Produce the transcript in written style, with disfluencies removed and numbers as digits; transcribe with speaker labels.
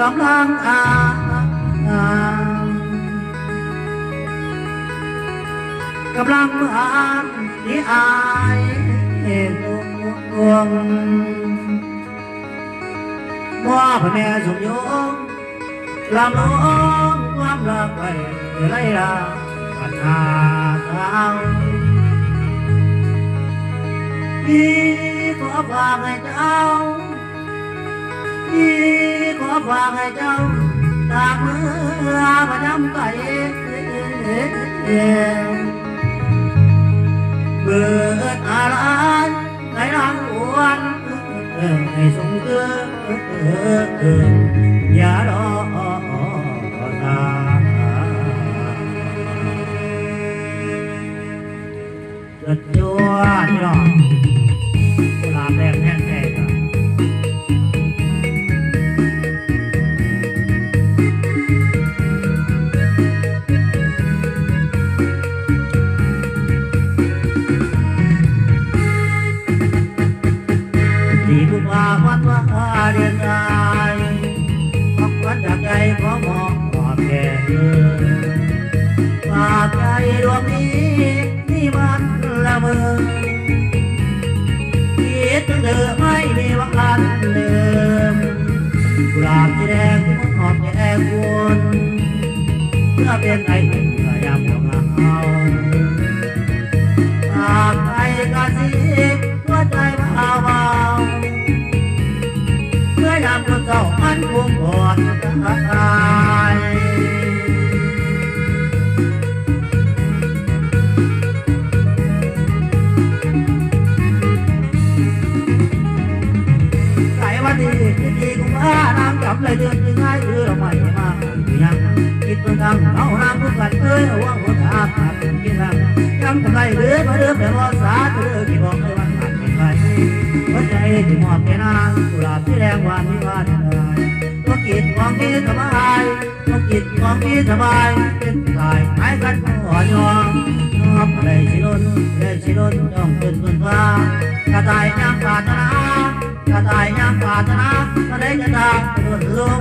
Speaker 1: กำลังกำลังอ่านที่อายดวงว่าพระแม่สมยงลำลงความรักไปไล่ลาปัญหาสาวพี่ขอฝากให้เจ้าพี่ขอฝากให้เจ้าตากมือประจำไปเบิดอะไรให้รางวัลให้สมเกืออย่ารอตาเกิดจัวที่รอกุหลาบแดงแห้งแก่กันที่บุกว่าวันว่าเรียนใจขอบคุณจากใจขอมองขอบแก่เธอฝากใจดวงนี้ที่มันละเมอคิดถึงเธอไม่มีวันลืมกุหลาบสีแดงหอมแก้มวนเพื่อเป็นไอหนึ่งยามของเราฝากใจกระซิบหัวใจเบาเมื่อยามคนเศร้ามันคงกอดตายใส่วันดีดีกุมภาน้ำจับเลยเดือนที่ง่ายคือเราไม่มายังคิดตัวดังเอาน้ำทุกกันเอ้ยว่าหัวตาขาดกินรังยังทำไรเดือดมาเดือดแต่รอสาเธอกี่บอกเลยวันขาดไม่ไปหัวใจที่มอบแก่นางกุหลาบที่แดงหวานที่ว่าได้ตัวกิจของพี่สบายตัวกิจของพี่สบายเป็นสายหายกันหัวยองนอบเลยสิลุนเลยสิลุนจ้องจนต้นฟ้ากระต่ายย่างปาดนากระต่ายย่างปาดนาไม่ได้จะตามโดนลง